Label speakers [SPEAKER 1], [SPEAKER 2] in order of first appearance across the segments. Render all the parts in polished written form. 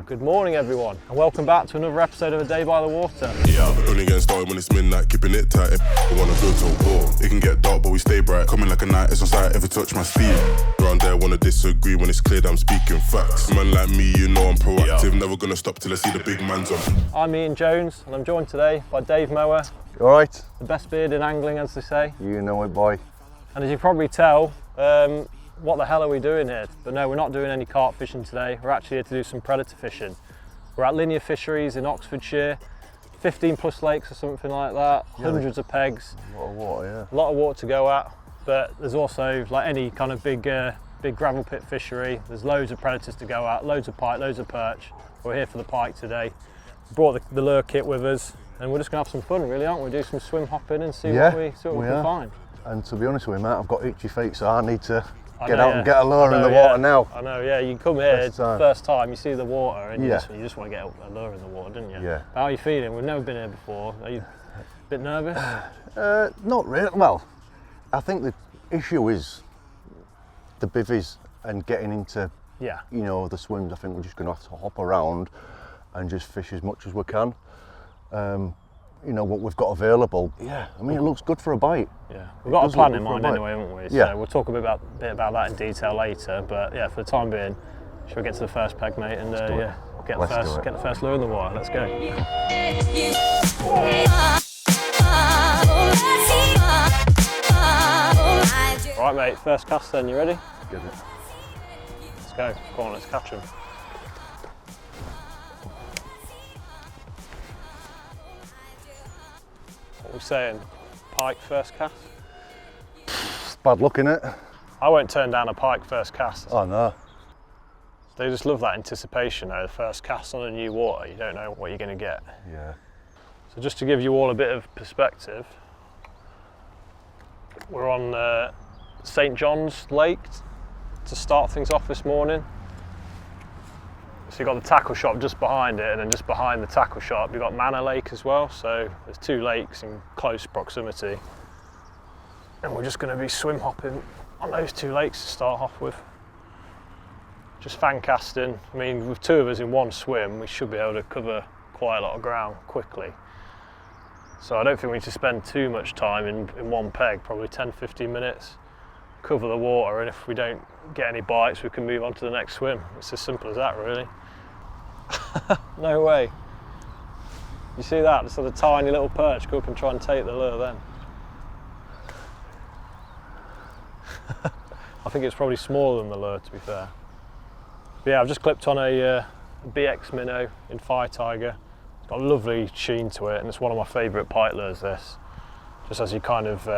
[SPEAKER 1] Good morning everyone, and welcome back to another episode of A Day by the Water.
[SPEAKER 2] Yeah, only getting started when it's midnight, keeping it tight. We wanna go to war. It can get dark, but we stay bright. Coming like a knight, it's on sight, ever touch my speed. Around there, wanna disagree when it's clear that I'm speaking facts. Man like me, you know I'm proactive, never gonna stop till I see the big man's on.
[SPEAKER 1] I'm Ian Jones, and I'm joined today by Dave Mower.
[SPEAKER 3] You alright?
[SPEAKER 1] The best beard in angling, as they say.
[SPEAKER 3] You know it, boy.
[SPEAKER 1] And as you probably tell, what the hell are we doing here? But no, we're not doing any carp fishing today. We're actually here to do some predator fishing. We're at Linear Fisheries in Oxfordshire, 15 plus lakes or something like that, hundreds of pegs.
[SPEAKER 3] A lot of water, yeah.
[SPEAKER 1] A lot of water to go at, but there's also, like any kind of big gravel pit fishery, there's loads of predators to go at, loads of pike, loads of perch. We're here for the pike today. Brought the lure kit with us, and we're just gonna have some fun, really, aren't we? Do some swim hopping and see what we can find. And
[SPEAKER 3] to be honest with you, mate, I've got itchy feet, so I need to get out and get a lure in the water now.
[SPEAKER 1] I know, yeah. You come here, first time, you see the water, and you just want to get a lure in the water, don't you?
[SPEAKER 3] Yeah.
[SPEAKER 1] How are you feeling? We've never been here before. Are you a bit nervous?
[SPEAKER 3] Not really. Well, I think the issue is the bivvies and getting into, you know, the swims. I think we're just going to have to hop around and just fish as much as we can. You know, what we've got available. Yeah, I mean, it looks good for a bite.
[SPEAKER 1] Yeah, we've got a plan in mind anyway, haven't we?
[SPEAKER 3] Yeah.
[SPEAKER 1] So we'll talk a bit about that in detail later. But yeah, for the time being, should we get to the first peg, mate? And get the first lure in the water. Let's go. Right, mate. First cast then. You ready?
[SPEAKER 3] Get it.
[SPEAKER 1] Let's go. Go on, let's catch him. What are we saying? Pike first cast?
[SPEAKER 3] It's bad luck, innit?
[SPEAKER 1] I won't turn down a pike first cast.
[SPEAKER 3] Oh no.
[SPEAKER 1] They just love that anticipation though, the first cast on a new water, you don't know what you're going to get.
[SPEAKER 3] Yeah.
[SPEAKER 1] So just to give you all a bit of perspective, we're on St John's Lake to start things off this morning. So you've got the tackle shop just behind it, and then just behind the tackle shop you've got Manor Lake as well, so there's two lakes in close proximity. And we're just going to be swim hopping on those two lakes to start off with. Just fan casting. I mean, with two of us in one swim, we should be able to cover quite a lot of ground quickly. So I don't think we need to spend too much time in one peg, probably 10-15 minutes. Cover the water, and if we don't get any bites, we can move on to the next swim. It's as simple as that, really. No way. You see that? Just had a tiny little perch go up and try and take the lure then. I think it's probably smaller than the lure, to be fair. But yeah, I've just clipped on a BX minnow in Fire Tiger. It's got a lovely sheen to it, and it's one of my favourite pike lures, this. Just as you kind of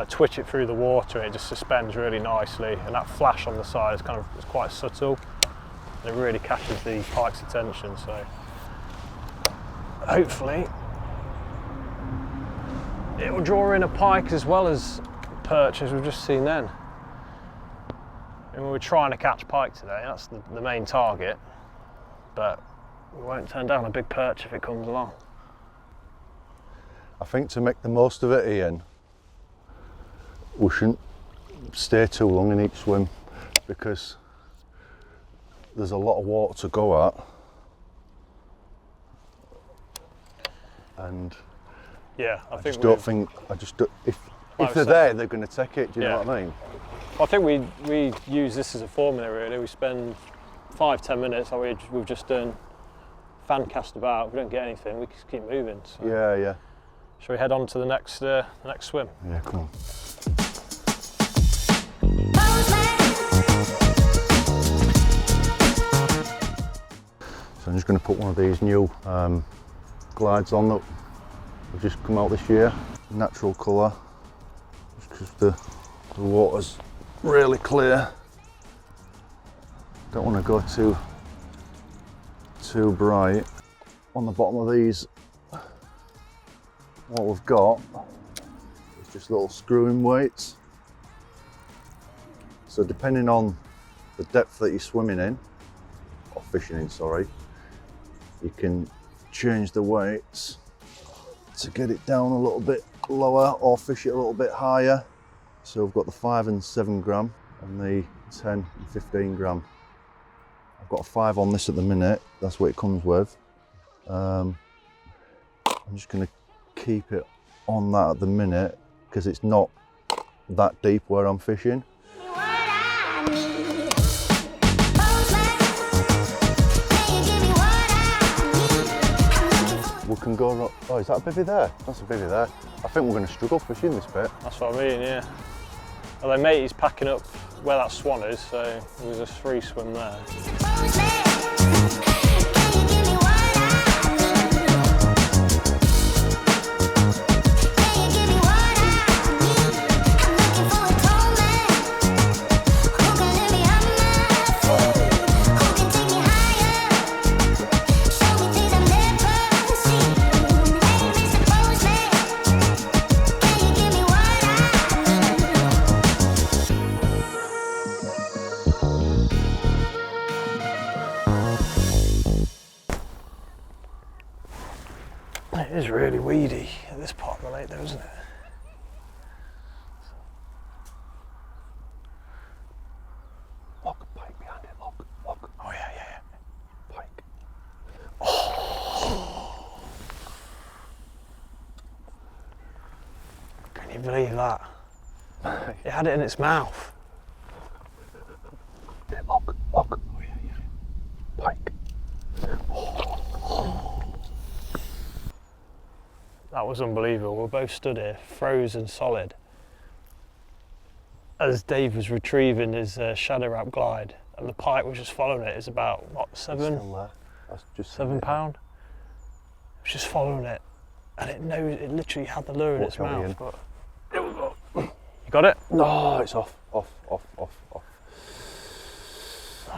[SPEAKER 1] twitch it through the water, and it just suspends really nicely, and that flash on the side is it's quite subtle, and it really catches the pike's attention. So hopefully it will draw in a pike as well as perch, as we've just seen then. And we're trying to catch pike today, that's the main target, but we won't turn down a big perch if it comes along.
[SPEAKER 3] I think to make the most of it, Ian, we shouldn't stay too long in each swim, because there's a lot of water to go at, and I just don't think if they're there, they're going to take it. Do you know what I mean?
[SPEAKER 1] I think we use this as a formula, really. We spend 5-10 minutes like we've just done, fan cast about. If we don't get anything, we just keep moving. So.
[SPEAKER 3] Yeah.
[SPEAKER 1] Shall we head on to the next swim?
[SPEAKER 3] Yeah, come on. So I'm just going to put one of these new glides on that have just come out this year. Natural colour, just because the water's really clear. Don't want to go too bright. On the bottom of these, what we've got is just little screwing weights. So depending on the depth that you're swimming in, or fishing in, sorry, you can change the weights to get it down a little bit lower or fish it a little bit higher. So we've got the 5 and 7 gram and the 10 and 15 gram. I I've got a 5 on this at the minute, that's what it comes with. I'm just going to keep it on that at the minute because it's not that deep where I'm fishing. We can go, oh, is that a bivvy there? That's a bivvy there. I think we're going to struggle fishing this bit.
[SPEAKER 1] That's what I mean, yeah. Although mate, he's packing up where that swan is, so there's a free swim there. It is really weedy at this part of the lake though, isn't it?
[SPEAKER 3] Look, pike behind it, look.
[SPEAKER 1] Oh yeah.
[SPEAKER 3] Pike.
[SPEAKER 1] Oh. Can you believe that? It had it in its mouth.
[SPEAKER 3] Yeah, look. Oh yeah. Pike.
[SPEAKER 1] That was unbelievable. We both stood here, frozen solid, as Dave was retrieving his shadow wrap glide, and the pike was just following it. It's about what,
[SPEAKER 3] It's still there. That's just
[SPEAKER 1] £7? It was just following it, and it literally had the lure in its mouth. But you got it?
[SPEAKER 3] No, it's off.
[SPEAKER 1] Oh,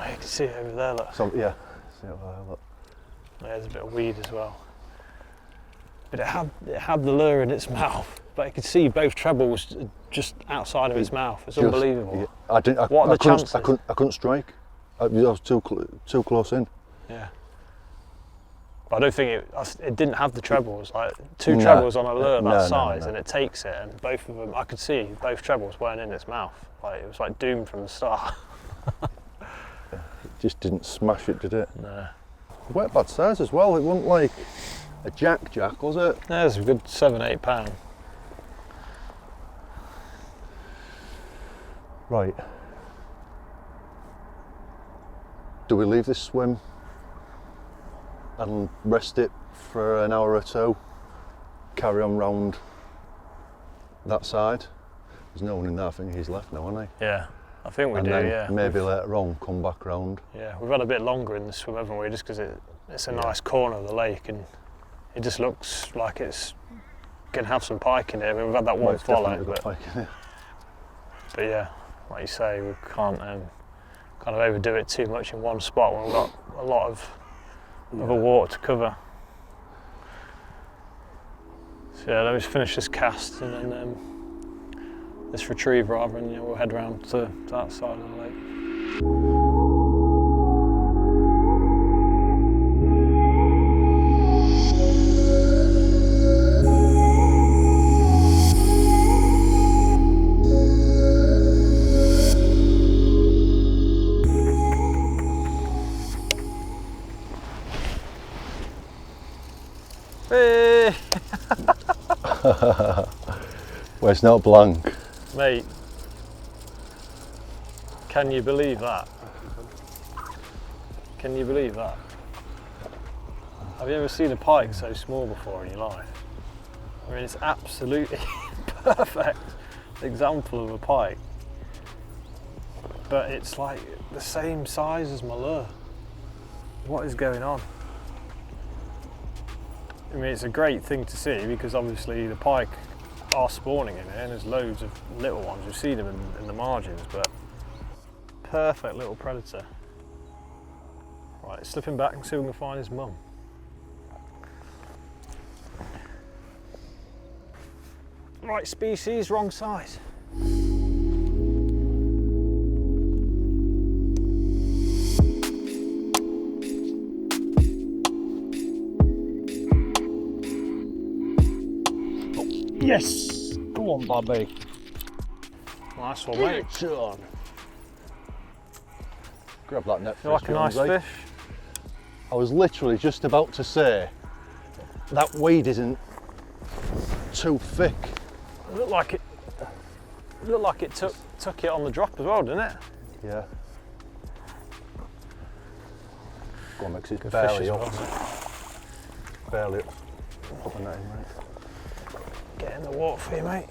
[SPEAKER 1] you can see it over there. Look.
[SPEAKER 3] So, yeah. See it over there, look.
[SPEAKER 1] There's a bit of weed as well. But it had the lure in its mouth, but you could see both trebles just outside of its mouth. It's unbelievable.
[SPEAKER 3] Yeah.
[SPEAKER 1] What are the chances?
[SPEAKER 3] I couldn't strike. I was too close in.
[SPEAKER 1] Yeah. But I don't think it didn't have the trebles. Like two trebles on a lure that size, and it takes it, and both of them, I could see both trebles weren't in its mouth. Like it was like doomed from the start.
[SPEAKER 3] It just didn't smash it, did it?
[SPEAKER 1] No.
[SPEAKER 3] Wet bad size as well. It wasn't like a jack, was it?
[SPEAKER 1] Yeah, it's a good £7-8.
[SPEAKER 3] Right. Do we leave this swim and rest it for an hour or two? Carry on round that side? There's no one in there. I think he's left now, hasn't he?
[SPEAKER 1] Yeah, I think we
[SPEAKER 3] and
[SPEAKER 1] do,
[SPEAKER 3] then
[SPEAKER 1] yeah.
[SPEAKER 3] Maybe later on come back round.
[SPEAKER 1] Yeah, we've had a bit longer in the swim, haven't we? Just because it's a nice corner of the lake and it just looks like it's going to have some pike in it. I mean, we've had that one follow, but yeah, like you say, we can't kind of overdo it too much in one spot when we've got a lot of other water to cover. So yeah, let me just finish this cast and then this retrieve rather, and we'll head round to that side of the lake. Hey.
[SPEAKER 3] Well, it's not blank.
[SPEAKER 1] Mate, can you believe that? Can you believe that? Have you ever seen a pike so small before in your life? I mean, it's absolutely perfect example of a pike. But it's like the same size as my lure. What is going on? I mean, it's a great thing to see because obviously the pike are spawning in here and there's loads of little ones. You've seen them in the margins, but perfect little predator. Right, slipping back and see if we can find his mum. Right species, wrong size.
[SPEAKER 3] Yes! Go on, Bobby.
[SPEAKER 1] Nice one, mate.
[SPEAKER 3] It's on. Grab that net
[SPEAKER 1] You like a nice
[SPEAKER 3] Jonesy.
[SPEAKER 1] fish?
[SPEAKER 3] I was literally just about to say that weed isn't too thick.
[SPEAKER 1] It looked like it took it on the drop as well, didn't it?
[SPEAKER 3] Yeah. Go on, mix it
[SPEAKER 1] Good
[SPEAKER 3] barely
[SPEAKER 1] fish as
[SPEAKER 3] up.
[SPEAKER 1] well.
[SPEAKER 3] Barely up. Put the net in, mate.
[SPEAKER 1] Get in the water for you, mate.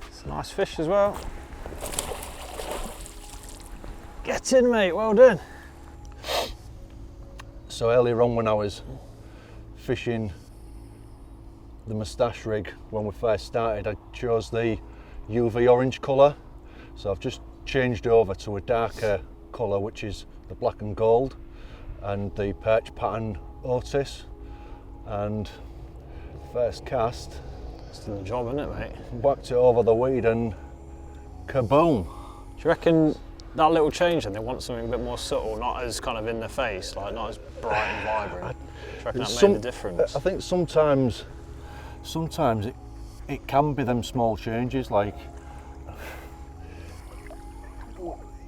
[SPEAKER 1] It's a nice fish as well. Get in, mate, well done.
[SPEAKER 3] So earlier on when I was fishing the moustache rig when we first started, I chose the UV orange colour. So I've just changed over to a darker colour, which is the black and gold, and the perch pattern Otis. And first cast,
[SPEAKER 1] It's doing the job, isn't it, mate?
[SPEAKER 3] whacked it over the weed and kaboom.
[SPEAKER 1] Do you reckon that little change, and they want something a bit more subtle, not as kind of in the face, like not as bright and vibrant? Do you reckon that made the difference?
[SPEAKER 3] I think sometimes it can be them small changes, like,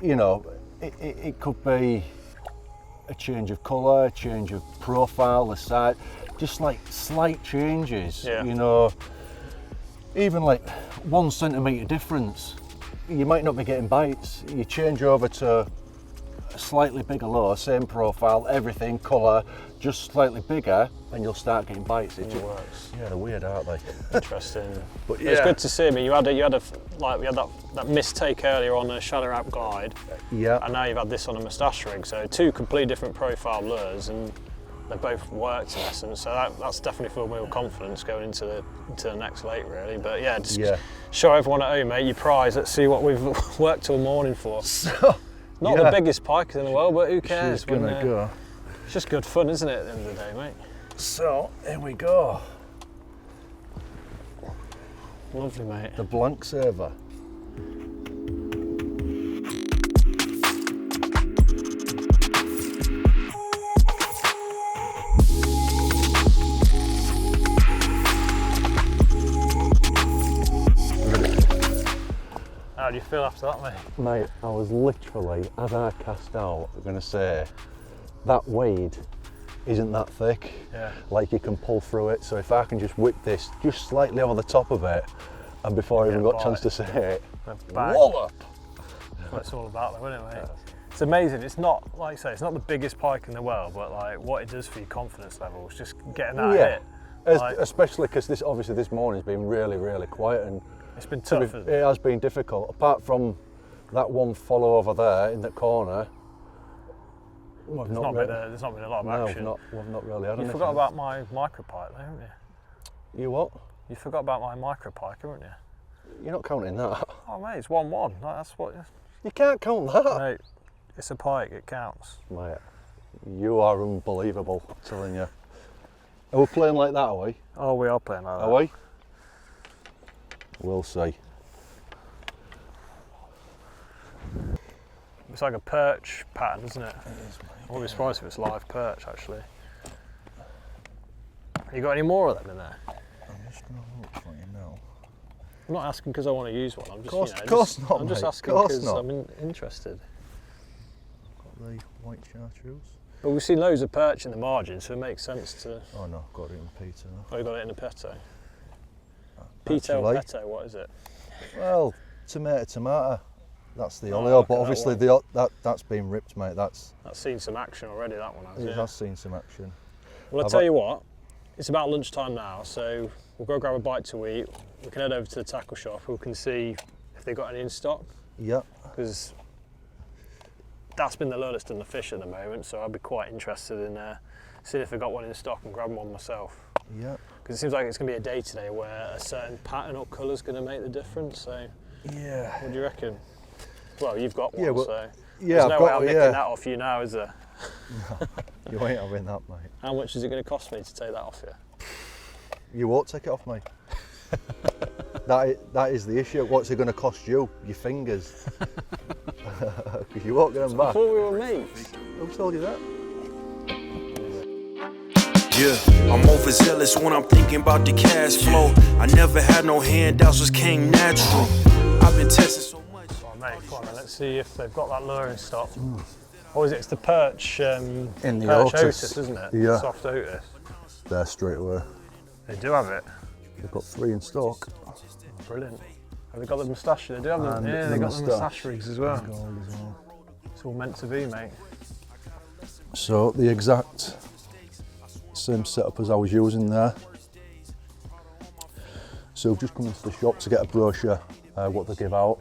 [SPEAKER 3] you know, it could be a change of colour, a change of profile, the size, just like slight changes,
[SPEAKER 1] Yeah.
[SPEAKER 3] you know, even like 1 centimetre difference. You might not be getting bites. You change over to a slightly bigger lure, same profile, everything, colour, just slightly bigger, and you'll start getting bites. It just
[SPEAKER 1] works.
[SPEAKER 3] Yeah, they're weird, aren't they?
[SPEAKER 1] Interesting.
[SPEAKER 3] But
[SPEAKER 1] It's good to see. I mean, you had we had that mistake earlier on the Shadow Wrap guide,
[SPEAKER 3] Yeah.
[SPEAKER 1] and now you've had this on a moustache rig. So 2 completely different profile lures, and they both worked in essence. So that's definitely filled me with confidence going into the next lake, really. But yeah, just show everyone at home, mate, your prize. Let's see what we've worked till morning for.
[SPEAKER 3] So,
[SPEAKER 1] Not the biggest pike in the world, but who cares?
[SPEAKER 3] she's gonna go.
[SPEAKER 1] It's just good fun, isn't it, at the end of the day, mate?
[SPEAKER 3] So, here we go.
[SPEAKER 1] Lovely, mate.
[SPEAKER 3] The blank saver.
[SPEAKER 1] How do you feel after that, mate?
[SPEAKER 3] Mate, I was literally, as I cast out, going to say, that weed isn't that thick.
[SPEAKER 1] Yeah.
[SPEAKER 3] Like, you can pull through it. So if I can just whip this just slightly over the top of it, and before I even got a chance to say it, wallop!
[SPEAKER 1] That's what it's all about, though, isn't it, mate? It's amazing. It's not, like you say, it's not the biggest pike in the world, but like what it does for your confidence levels, just getting that hit. Like,
[SPEAKER 3] Especially because this morning's been really, really quiet, and
[SPEAKER 1] it's been tough.
[SPEAKER 3] it has been difficult. Apart from that one follow over there in the corner,
[SPEAKER 1] there's not been a lot of action.
[SPEAKER 3] We've not really had anything.
[SPEAKER 1] You forgot about my micropike, though, haven't you?
[SPEAKER 3] You what?
[SPEAKER 1] You forgot about my micropike, haven't you?
[SPEAKER 3] You're not counting that.
[SPEAKER 1] Oh, mate, it's 1-1. That's what.
[SPEAKER 3] You can't count that.
[SPEAKER 1] Mate, it's a pike. It counts.
[SPEAKER 3] Mate, you are unbelievable, I'm telling you. Are we playing like that, are we?
[SPEAKER 1] Oh, we are playing like that.
[SPEAKER 3] Are we? We'll see.
[SPEAKER 1] It's like a perch pattern, isn't it? It is, mate. I wouldn't be surprised if it's live perch, actually. You got any more of them in there?
[SPEAKER 3] I'm just going to look for you now.
[SPEAKER 1] I'm not asking because I want to use one. I'm just,
[SPEAKER 3] I'm
[SPEAKER 1] just asking because I'm interested.
[SPEAKER 3] Got the white chartreuse.
[SPEAKER 1] But we've seen loads of perch in the margin, so it makes sense to.
[SPEAKER 3] Oh no, got it in Peter.
[SPEAKER 1] Oh, you got it in a peto. Peto or peto? What is it?
[SPEAKER 3] Well, tomato. That's the
[SPEAKER 1] Oh,
[SPEAKER 3] oleo,
[SPEAKER 1] look
[SPEAKER 3] but
[SPEAKER 1] at
[SPEAKER 3] obviously that's been ripped, mate. That's
[SPEAKER 1] seen some action already. That one has.
[SPEAKER 3] it
[SPEAKER 1] Yeah.
[SPEAKER 3] has seen some action.
[SPEAKER 1] Well, I'll tell you what. It's about lunchtime now, so we'll go grab a bite to eat. We can head over to the tackle shop. We can see if they've got any in stock.
[SPEAKER 3] Yep.
[SPEAKER 1] Because that's been the lure that's done the fish at the moment, so I'd be quite interested in seeing if they've got one in stock and grabbing one myself.
[SPEAKER 3] Yep.
[SPEAKER 1] Because it seems like it's going to be a day today where a certain pattern or colour is going to make the difference. So,
[SPEAKER 3] yeah.
[SPEAKER 1] what do you reckon? Well, you've got one,
[SPEAKER 3] Yeah, well,
[SPEAKER 1] so
[SPEAKER 3] yeah,
[SPEAKER 1] there's
[SPEAKER 3] I've
[SPEAKER 1] no
[SPEAKER 3] got
[SPEAKER 1] way I'm
[SPEAKER 3] it,
[SPEAKER 1] nicking
[SPEAKER 3] yeah.
[SPEAKER 1] that off you now, is there?
[SPEAKER 3] You ain't having that, mate.
[SPEAKER 1] How much is it going to cost me to take that off you?
[SPEAKER 3] You won't take it off me. That is the issue. What's it going to cost you? Your fingers. Because you won't get them
[SPEAKER 1] I
[SPEAKER 3] back.
[SPEAKER 1] thought we were mates.
[SPEAKER 3] Who told you that?
[SPEAKER 4] Yeah, I'm overzealous when I'm thinking about the cash flow. I never had no handouts, just came natural. I've been testing so much.
[SPEAKER 1] Oh, mate, come on then, let's see if they've got that lure in stock. Or is it? It's the perch,
[SPEAKER 3] in the
[SPEAKER 1] perch
[SPEAKER 3] otis,
[SPEAKER 1] isn't it?
[SPEAKER 3] Yeah.
[SPEAKER 1] Soft otis.
[SPEAKER 3] There straight away.
[SPEAKER 1] They do have it.
[SPEAKER 3] They've got 3 in stock.
[SPEAKER 1] Oh, brilliant. Have they got the moustache? They do have them.
[SPEAKER 3] And
[SPEAKER 1] Yeah,
[SPEAKER 3] the
[SPEAKER 1] they got the
[SPEAKER 3] moustache.
[SPEAKER 1] moustache rigs as well. It's all meant to be, mate.
[SPEAKER 3] So the exact same setup as I was using there. So we've just come into the shop to get a brochure, what they give out,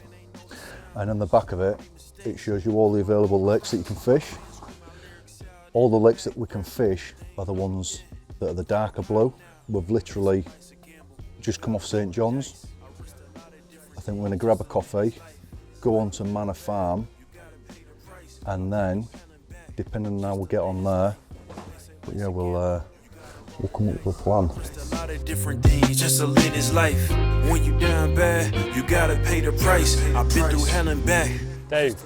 [SPEAKER 3] and on the back of it, it shows you all the available lakes that you can fish. All the lakes that we can fish are the ones that are the darker blue. We've literally just come off St John's. I think we're going to grab a coffee, go on to Manor Farm, and then, depending on how we get on there, but yeah, we'll come up with a plan.
[SPEAKER 4] A lot of different things just to live this life. When you down bad, you gotta pay the price. I've been through hell and back.
[SPEAKER 1] Dave,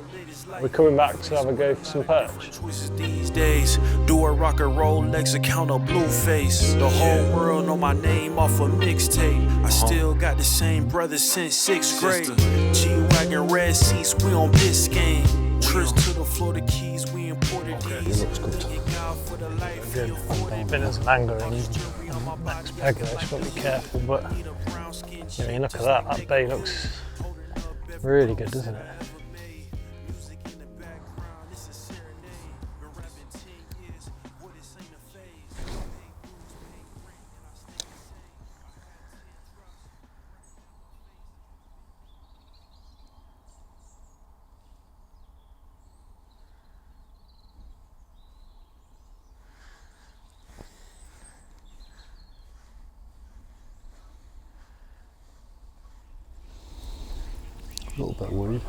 [SPEAKER 1] we're coming back to have a go for some perch.
[SPEAKER 4] Choices these days. Do a rock and roll Lex account of Blueface. The whole world know my name off a mixtape. I still got the same brothers since 6th grade. G-Wagon red seats, we on Biscayne. Trips to the Florida Keys, we imported these.
[SPEAKER 3] It looks good.
[SPEAKER 1] Good. You've been as an angler and next peg there, just got to be careful, but I mean, look at that bait looks really good, doesn't it?
[SPEAKER 3] A little bit of weed.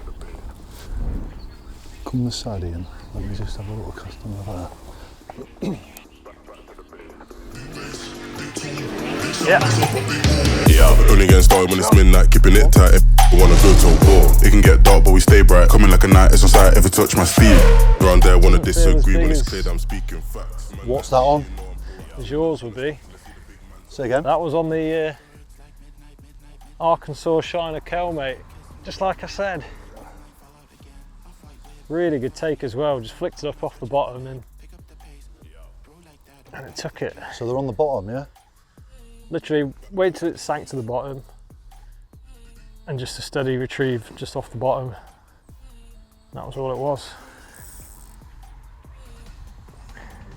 [SPEAKER 3] Come this side, Ian. Let me just have a little cast on there.
[SPEAKER 1] Yeah.
[SPEAKER 2] Only getting started when it's midnight, keeping it tight. If we wanna go to war, it can get dark, but we stay bright. Coming like a night, it's on sight. Ever touch my speed? Around there, wanna disagree when it's clear that I'm speaking facts.
[SPEAKER 3] What's that on?
[SPEAKER 1] As yours would be.
[SPEAKER 3] Say again?
[SPEAKER 1] That was on the Arkansas Shiner Kell, mate. Just like I said. Really good take as well. Just flicked it up off the bottom and it took it.
[SPEAKER 3] So they're on the bottom, yeah?
[SPEAKER 1] Literally wait till it sank to the bottom and just a steady retrieve just off the bottom. That was all it was.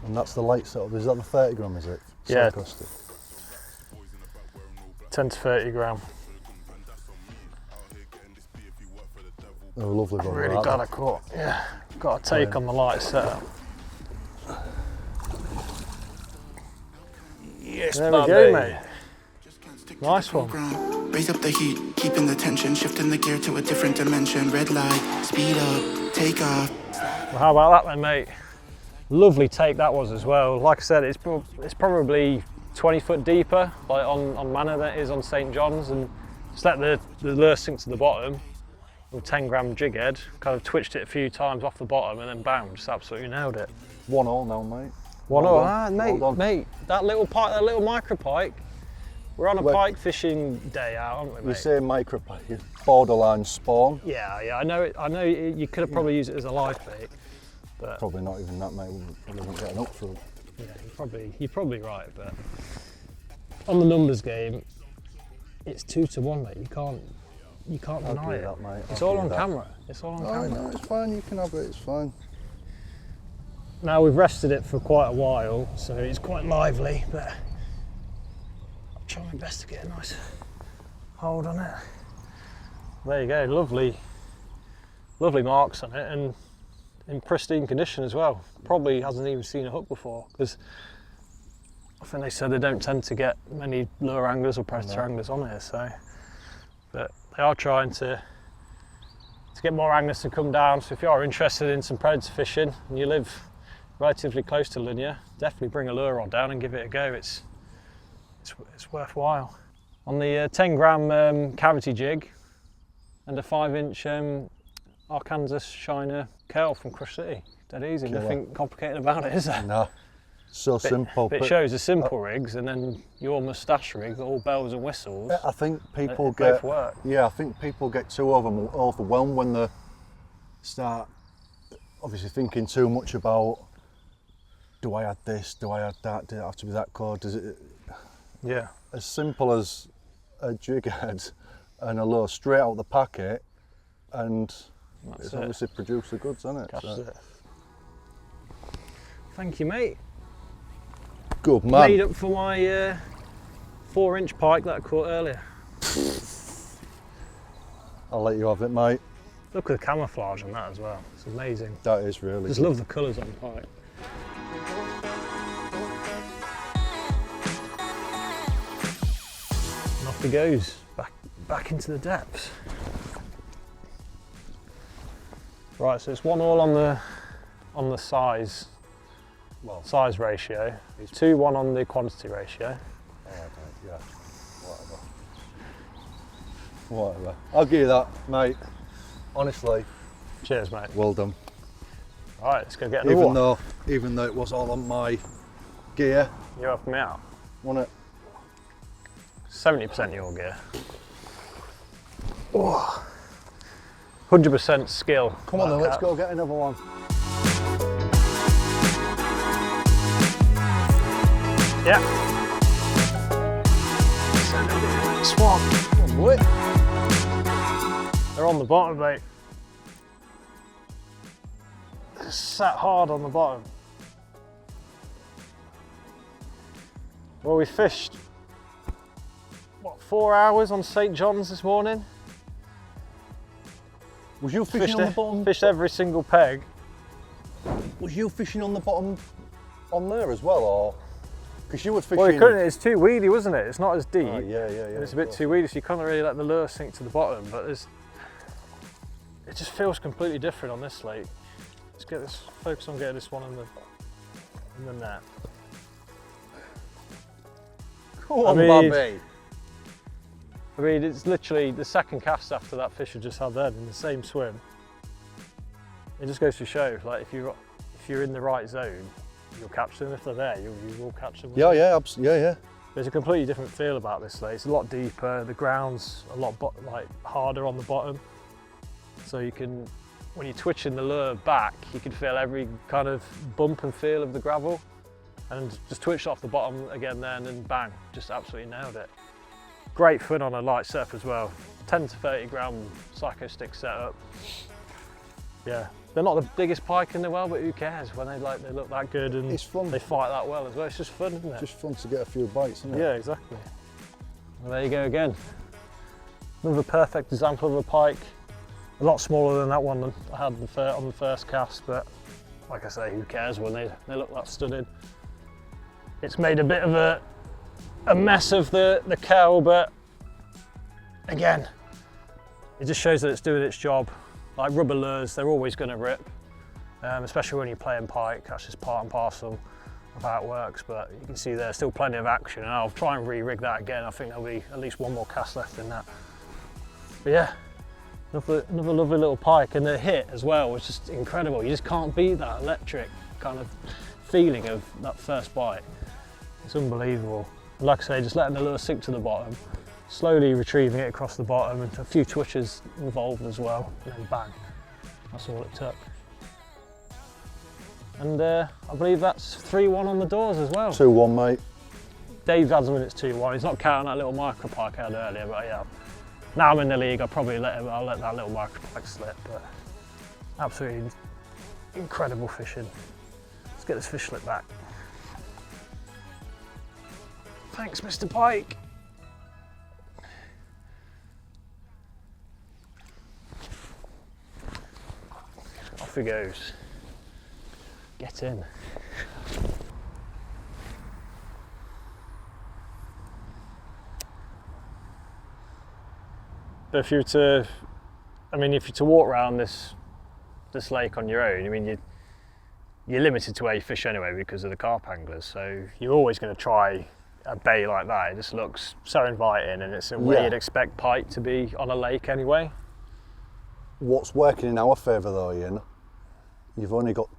[SPEAKER 3] And that's the light setup. Is that the 30 gram, is it?
[SPEAKER 1] Yeah.
[SPEAKER 3] Sarcastic.
[SPEAKER 1] 10 to 30 gram.
[SPEAKER 3] They're a lovely one.
[SPEAKER 1] I'm really glad I caught. Yeah, got a take on the light setup.
[SPEAKER 4] Yes,
[SPEAKER 1] There we go, mate. Nice one.
[SPEAKER 5] Raise up the heat, keeping the tension, shifting the gear to a different dimension. Red light, speed up, take off.
[SPEAKER 1] Well, how about that then, mate? Lovely take that was as well. Like I said, it's probably 20 foot deeper, like on Manor than it is on St John's, and just let the lure sink to the bottom. With 10 gram jig head, kind of twitched it a few times off the bottom and then bam, just absolutely nailed it.
[SPEAKER 3] 1-1 now, mate.
[SPEAKER 1] Mate, that little pike, that little micro pike. We're on a pike fishing day out, aren't we, mate?
[SPEAKER 3] You say micro pike, borderline spawn.
[SPEAKER 1] Yeah, I know it. I know you could have probably used it as a live bait, but
[SPEAKER 3] probably not even that, mate. We wouldn't get enough for it.
[SPEAKER 1] Yeah, you're probably right, but on the numbers game, it's 2 to 1, mate. You can't deny it.
[SPEAKER 3] That, mate.
[SPEAKER 1] It's all on camera. It's all on camera.
[SPEAKER 3] No, it's fine. You can have it. It's fine.
[SPEAKER 1] Now we've rested it for quite a while, so it's quite lively, but I'll try my best to get a nice hold on it. There you go, lovely marks on it and in pristine condition as well. Probably hasn't even seen a hook before, because I think they said they don't tend to get many lure anglers or predator anglers on here, so. But they are trying to get more anglers to come down, so if you are interested in some predator fishing and you live relatively close to Linear, definitely bring a lure rod down and give it a go. It's worthwhile. On the 10 gram cavity jig and a 5-inch Arkansas Shiner Kell from Crush City. Dead easy, nothing complicated about it, is there?
[SPEAKER 3] No. so simple.
[SPEAKER 1] It shows the simple rigs, and then your moustache rig, all bells and whistles.
[SPEAKER 3] I think people
[SPEAKER 1] both work.
[SPEAKER 3] Yeah, I think people get too overwhelmed when they start obviously thinking too much about, do I add this, do I add that, does it have to be that colour, does it?
[SPEAKER 1] Yeah.
[SPEAKER 3] As simple as a jig head and a lure straight out the packet, and it's obviously produced the goods, hasn't it?
[SPEAKER 1] That's it. Thank you, mate.
[SPEAKER 3] Good man.
[SPEAKER 1] Made up for my 4-inch pike that I caught earlier.
[SPEAKER 3] I'll let you have it, mate.
[SPEAKER 1] Look at the camouflage on that as well. It's amazing.
[SPEAKER 3] That is really
[SPEAKER 1] Just
[SPEAKER 3] good.
[SPEAKER 1] love the colours on the pike. And off he goes, back into the depths. Right, so it's 1-1 on the size ratio, 2-1 on the quantity ratio.
[SPEAKER 3] Alright, mate, yeah. Whatever. I'll give you that, mate. Honestly.
[SPEAKER 1] Cheers, mate.
[SPEAKER 3] Well done.
[SPEAKER 1] Right, let's go get another one.
[SPEAKER 3] Even though it was all on my gear.
[SPEAKER 1] You helped me out.
[SPEAKER 3] Wasn't it?
[SPEAKER 1] 70% your gear. Oh. 100% skill.
[SPEAKER 3] Come on then, let's go get another one.
[SPEAKER 1] Yeah. Swap.
[SPEAKER 3] What?
[SPEAKER 1] They're on the bottom, mate. They're sat hard on the bottom. Well, we fished, what, 4 hours on St. John's this morning?
[SPEAKER 3] Was you fishing on the bottom?
[SPEAKER 1] Fished every single peg.
[SPEAKER 3] Was you fishing on the bottom on there as well, or? Because you were fishing.
[SPEAKER 1] Well, you couldn't. It's too weedy, wasn't it? It's not as deep.
[SPEAKER 3] Oh, yeah.
[SPEAKER 1] And it's a bit too weedy, so you can't really let the lure sink to the bottom. But it just feels completely different on this lake. Let's get this. Focus on getting this one in the net.
[SPEAKER 3] Come on, Bobby.
[SPEAKER 1] I mean, it's literally the second cast after that fish I just had then in the same swim. It just goes to show, like, if you're in the right zone, you'll catch them. If they're there, you will catch them.
[SPEAKER 3] Yeah.
[SPEAKER 1] There's a completely different feel about this lake. It's a lot deeper. The ground's a lot harder on the bottom, so you can, when you're twitching the lure back, you can feel every kind of bump and feel of the gravel, and just twitched off the bottom again then, and bang, just absolutely nailed it. Great fun on a light surf as well. 10 to 30 gram psycho stick setup. Yeah, they're not the biggest pike in the world, but who cares when they look that good and
[SPEAKER 3] it's fun.
[SPEAKER 1] They fight that well as well. It's just fun, isn't it?
[SPEAKER 3] Just fun to get a few bites, isn't it?
[SPEAKER 1] Yeah, exactly. Well, there you go again. Another perfect example of a pike. A lot smaller than that one that I had on the first cast, but like I say, who cares when they look that stunning. It's made a bit of a mess of the cow, but again, it just shows that it's doing its job. Like rubber lures, they're always going to rip, especially when you're playing pike. That's just part and parcel of how it works, but you can see there's still plenty of action, and I'll try and re-rig that again. I think there'll be at least one more cast left in that. But yeah, another lovely little pike, and the hit as well was just incredible. You just can't beat that electric kind of feeling of that first bite. It's unbelievable. And like I say, just letting the lure sink to the bottom, slowly retrieving it across the bottom, and a few twitches involved as well, and then bang, that's all it took. And I believe that's 3-1 on the doors as well.
[SPEAKER 3] 2-1, mate.
[SPEAKER 1] Dave has them and it's 2-1. He's not counting that little micro pike I had earlier, but yeah. Now I'm in the league, I'll let that little micro pike slip, but absolutely incredible fishing. Let's get this fish slip back. Thanks, Mr. Pike. Off he goes. Get in. But if you were to, if you were to walk around this lake on your own, I mean, you're limited to where you fish anyway because of the carp anglers. So you're always going to try a bay like that. It just looks so inviting, and it's a way you'd expect pike to be on a lake anyway.
[SPEAKER 3] What's working in our favour though, Ian, you've only got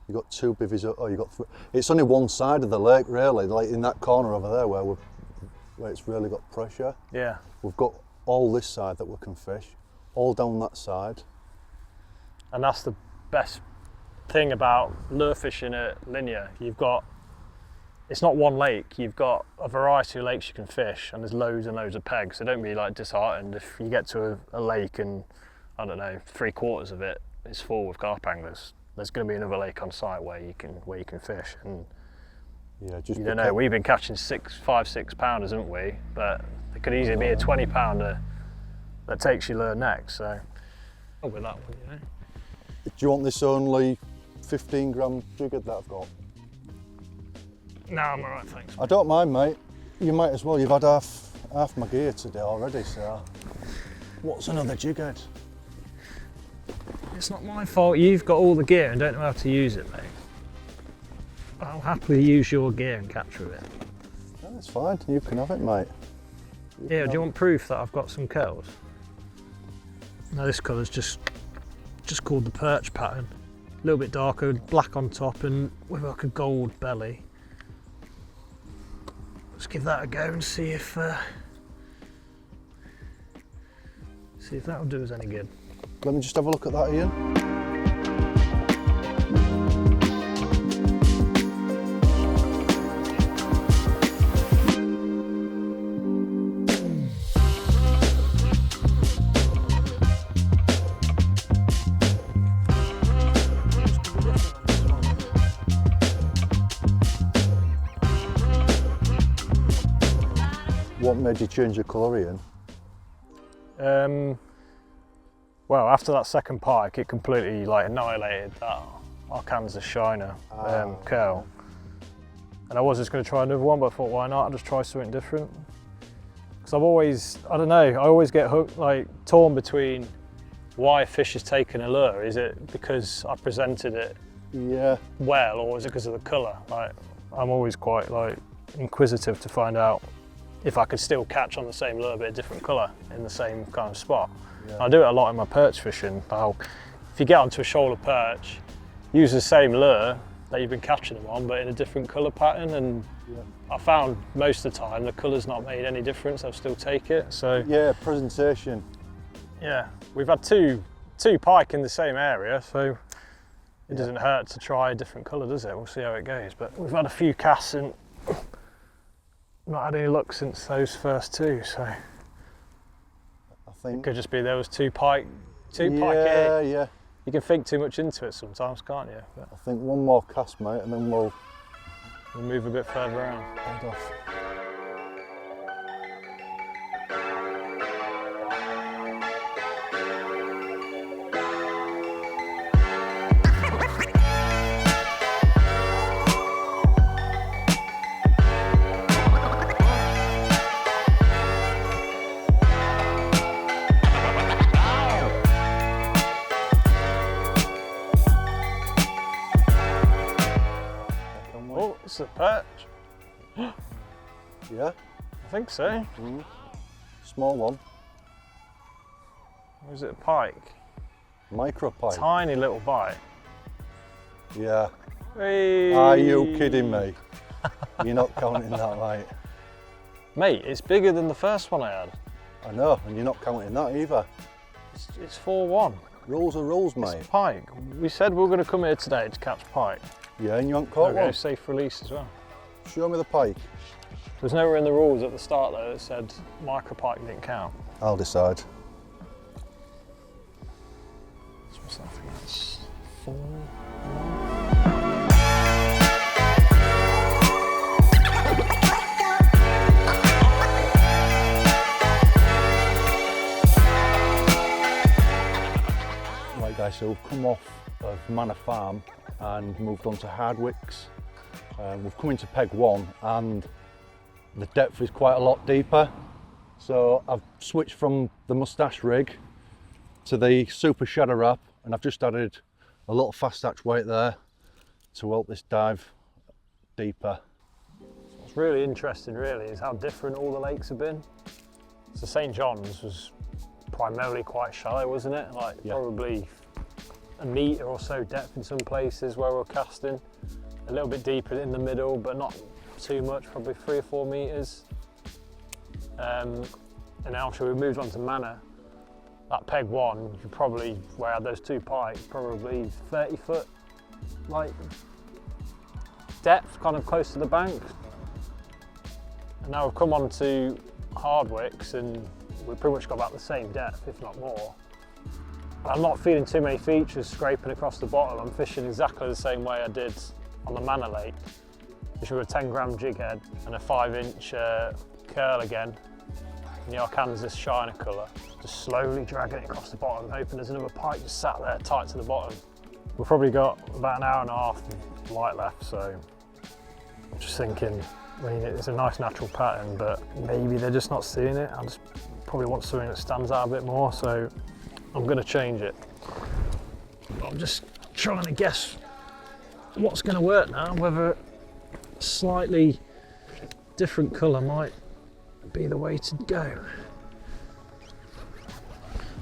[SPEAKER 3] You've got 2 bivvies, or you've got 3. It's only one side of the lake really, like in that corner over there where it's really got pressure.
[SPEAKER 1] Yeah.
[SPEAKER 3] We've got all this side that we can fish, all down that side.
[SPEAKER 1] And that's the best thing about lure fishing at Linear. It's not one lake, you've got a variety of lakes you can fish, and there's loads and loads of pegs, so don't be like disheartened if you get to a lake and, I don't know, 3/4 of it is full with carp anglers. There's going to be another lake on site where you can fish, and
[SPEAKER 3] yeah, just
[SPEAKER 1] you don't know. We've been catching 5, 6 pounders, haven't we? But it could easily be a 20 pounder that takes your lure next. So, with that one, you know.
[SPEAKER 3] Do you want this only 15 gram jigger that I've got?
[SPEAKER 1] No, I'm alright, thanks.
[SPEAKER 3] I don't mind, mate. You might as well. You've had half my gear today already, so what's another jig head?
[SPEAKER 1] It's not my fault you've got all the gear and don't know how to use it, mate. I'll happily use your gear and catch with it.
[SPEAKER 3] No, it's fine. You can have it, mate.
[SPEAKER 1] Yeah, do you want proof that I've got some curls? No, this colour's just called the perch pattern. A little bit darker, black on top and with like a gold belly. Let's give that a go and see if that'll do us any good.
[SPEAKER 3] Let me just have a look at that, Ian. What made you change your colour, Ian?
[SPEAKER 1] Well, after that second pike, it completely like annihilated that Arkansas shiner curl. And I was just going to try another one, but I thought, why not? I'll just try something different. Because I don't know, I always get torn between why a fish is taking a lure. Is it because I presented it well, or is it because of the colour? Like, I'm always quite inquisitive to find out if I could still catch on the same lure but a different colour in the same kind of spot. Yeah. I do it a lot in my perch fishing. If you get onto a shoal of perch, use the same lure that you've been catching them on but in a different colour pattern, and I found most of the time the colour's not made any difference, I'll still take it. So
[SPEAKER 3] yeah, presentation.
[SPEAKER 1] Yeah, we've had two pike in the same area, so it doesn't hurt to try a different colour, does it? We'll see how it goes. But we've had a few casts and not had any luck since those first 2, so I think it could just be there was two pike here.
[SPEAKER 3] Yeah.
[SPEAKER 1] You can think too much into it sometimes, can't you? But
[SPEAKER 3] I think one more cast, mate, and then we'll
[SPEAKER 1] move a bit further around.
[SPEAKER 3] Head off.
[SPEAKER 1] It's a perch.
[SPEAKER 3] Yeah?
[SPEAKER 1] I think so.
[SPEAKER 3] Small one.
[SPEAKER 1] Or is it a pike?
[SPEAKER 3] Micro pike.
[SPEAKER 1] Tiny little bite.
[SPEAKER 3] Yeah.
[SPEAKER 1] Hey.
[SPEAKER 3] Are you kidding me? You're not counting that, mate.
[SPEAKER 1] Mate, it's bigger than the first one I had.
[SPEAKER 3] I know, and you're not counting that either.
[SPEAKER 1] It's 4-1.
[SPEAKER 3] Rules are rules, mate.
[SPEAKER 1] It's pike. We said we were going to come here today to catch pike.
[SPEAKER 3] Yeah, and you haven't caught one.
[SPEAKER 1] Safe release as well.
[SPEAKER 3] Show me the pike.
[SPEAKER 1] There's nowhere in the rules at the start though that said micro pike didn't count.
[SPEAKER 3] I'll decide.
[SPEAKER 1] So what's that? I think that's 4.
[SPEAKER 3] Right guys, so we've come off of Manor Farm and moved on to Hardwick's. We've come into peg 1 and the depth is quite a lot deeper. So I've switched from the moustache rig to the super shadow wrap, and I've just added a little fast hatch weight there to help this dive deeper.
[SPEAKER 1] What's really interesting really is how different all the lakes have been. So St John's was primarily quite shallow, wasn't it? Probably a metre or so depth in some places where we're casting. A little bit deeper in the middle, but not too much, probably 3 or 4 metres. And after we moved on to Manor, that peg one, you probably, where I had those 2 pikes, probably 30 foot like depth, kind of close to the bank. And now we've come on to Hardwicks and we've pretty much got about the same depth, if not more. I'm not feeling too many features scraping across the bottom. I'm fishing exactly the same way I did on the Manor Lake, which was a 10-gram jig head and a 5-inch curl again in the Arkansas Shiner colour. Just slowly dragging it across the bottom, hoping there's another pike just sat there tight to the bottom. We've probably got about an hour and a half of light left, so I'm just thinking, I mean, it's a nice natural pattern, but maybe they're just not seeing it. I just probably want something that stands out a bit more, so I'm going to change it. I'm just trying to guess what's going to work now, whether slightly different colour might be the way to go.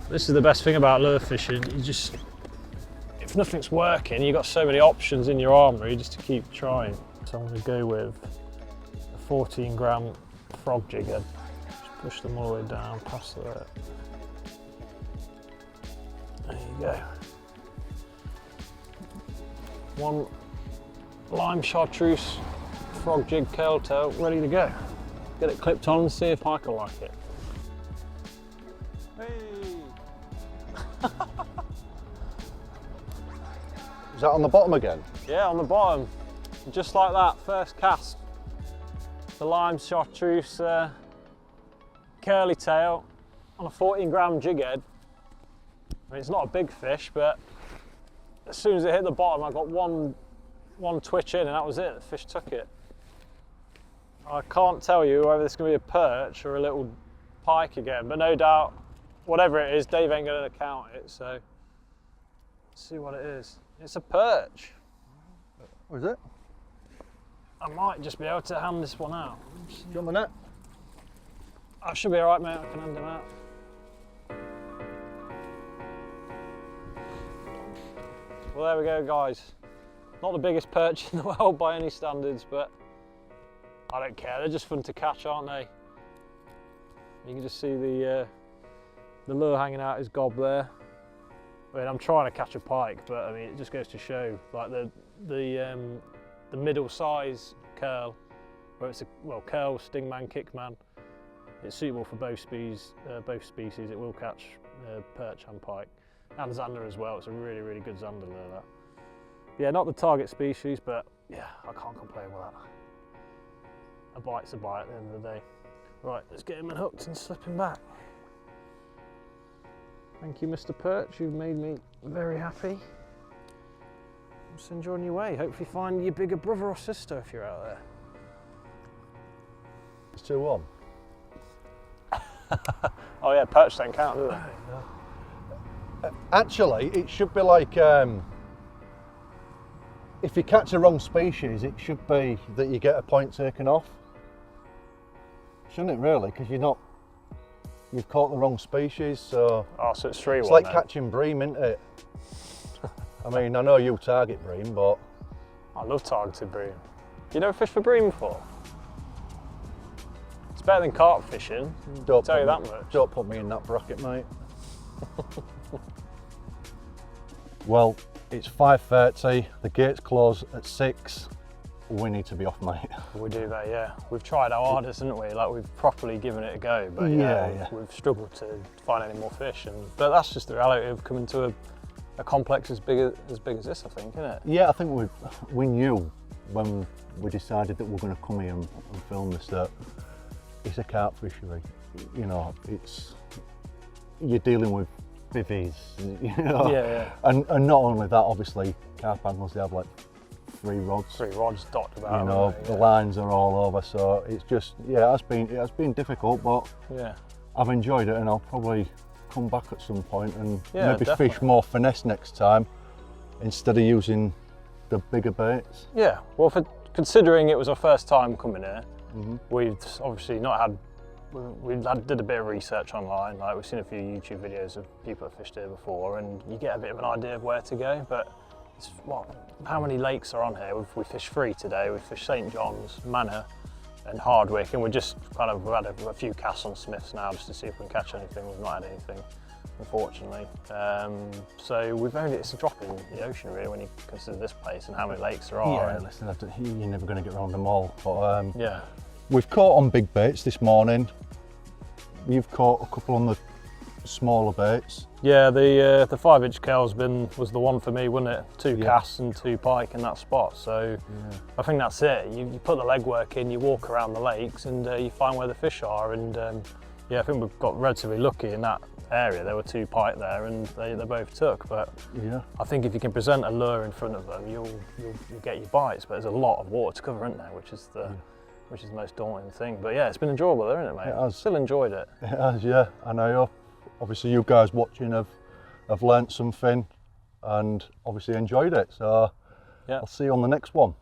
[SPEAKER 1] This is the best thing about lure fishing. You just, if nothing's working, you've got so many options in your armoury just to keep trying. So I'm going to go with a 14-gram frog jig head. Just push them all the way down past there. There you go. One lime chartreuse frog jig curl tail ready to go. Get it clipped on and see if Pike will like it. Hey!
[SPEAKER 3] Is that on the bottom again?
[SPEAKER 1] Yeah, on the bottom. Just like that, first cast. The lime chartreuse curly tail on a 14-gram jig head. I mean, it's not a big fish, but as soon as it hit the bottom, I got one twitch in and that was it. The fish took it. I can't tell you whether it's going to be a perch or a little pike again, but no doubt, whatever it is, Dave ain't going to count it, so let's see what it is. It's a perch.
[SPEAKER 3] What is it?
[SPEAKER 1] I might just be able to hand this one out.
[SPEAKER 3] Do you want my net?
[SPEAKER 1] I should be alright, mate, I can hand him out. Well, there we go, guys. Not the biggest perch in the world by any standards, but I don't care. They're just fun to catch, aren't they? You can just see the lure hanging out his gob there. I mean, I'm trying to catch a pike, but I mean, it just goes to show, like the middle size curl, where it's a curl, stingman, kickman. It's suitable for both species. It will catch perch and pike, and zander as well. It's a really, really good zander lure. That. Yeah, not the target species, but yeah, I can't complain with that. A bite's a bite at the end of the day. Right, let's get him unhooked and slip him back. Thank you, Mr. Perch, you've made me very happy. Send you on your way. Hopefully find your bigger brother or sister if you're out there.
[SPEAKER 3] It's 2-1.
[SPEAKER 1] Oh yeah, perch don't count, do they?
[SPEAKER 3] Actually, it should be like, if you catch the wrong species, it should be that you get a point taken off. Shouldn't it really? Because you've caught the wrong species, so...
[SPEAKER 1] Oh, so it's 3-1
[SPEAKER 3] It's like
[SPEAKER 1] then.
[SPEAKER 3] catching bream, isn't it? I mean, I know you target bream, but...
[SPEAKER 1] I love targeted bream. You never fished for bream before? It's better than carp fishing, I'll tell you that much.
[SPEAKER 3] Don't put me in that bracket, mate. Well, it's 5:30, the gates close at 6. We need to be off, mate.
[SPEAKER 1] We do that, yeah. We've tried our hardest, haven't we? Like, we've properly given it a go, but we've struggled to find any more fish. But that's just the reality of coming to a complex as big as this, I think, isn't it?
[SPEAKER 3] Yeah, I think we knew when we decided that we're going to come here and film this that it's a carp fishery. You know, you're dealing with bivvies, you know.
[SPEAKER 1] Yeah.
[SPEAKER 3] And not only that, obviously, carp anglers, they have like 3 rods. 3
[SPEAKER 1] rods dotted about.
[SPEAKER 3] You know, the lines are all over, so it's just, yeah, it has been difficult, but
[SPEAKER 1] yeah,
[SPEAKER 3] I've enjoyed it, and I'll probably come back at some point and maybe
[SPEAKER 1] definitely
[SPEAKER 3] fish more finesse next time instead of using the bigger baits.
[SPEAKER 1] Yeah, well, considering it was our first time coming here, we've obviously not had did a bit of research online. Like, we've seen a few YouTube videos of people that fished here before, and you get a bit of an idea of where to go. But it's, how many lakes are on here? We fished 3 today. We fished St John's, Manor, and Hardwick, and we've had a few casts on Smiths now just to see if we can catch anything. We've not had anything, unfortunately. So it's a drop in the ocean really when you consider this place and how many lakes there are.
[SPEAKER 3] Yeah, listen, you're never going to get around them all. But
[SPEAKER 1] yeah,
[SPEAKER 3] we've caught on big baits this morning. You've caught a couple on the smaller baits.
[SPEAKER 1] Yeah, the 5-inch Kel's was the one for me, wasn't it? 2 casts and 2 pike in that spot. So I think that's it. You put the legwork in, you walk around the lakes, and you find where the fish are. And yeah, I think we've got relatively lucky in that area. There were 2 pike there, and they both took. But
[SPEAKER 3] yeah,
[SPEAKER 1] I think if you can present a lure in front of them, you'll get your bites. But there's a lot of water to cover, isn't there? Which is the most daunting thing. But yeah, it's been enjoyable, isn't it, mate?
[SPEAKER 3] It has.
[SPEAKER 1] Still enjoyed it.
[SPEAKER 3] It has, yeah. I know. Obviously, you guys watching have learnt something and obviously enjoyed it. So
[SPEAKER 1] yeah,
[SPEAKER 3] I'll see you on the next one.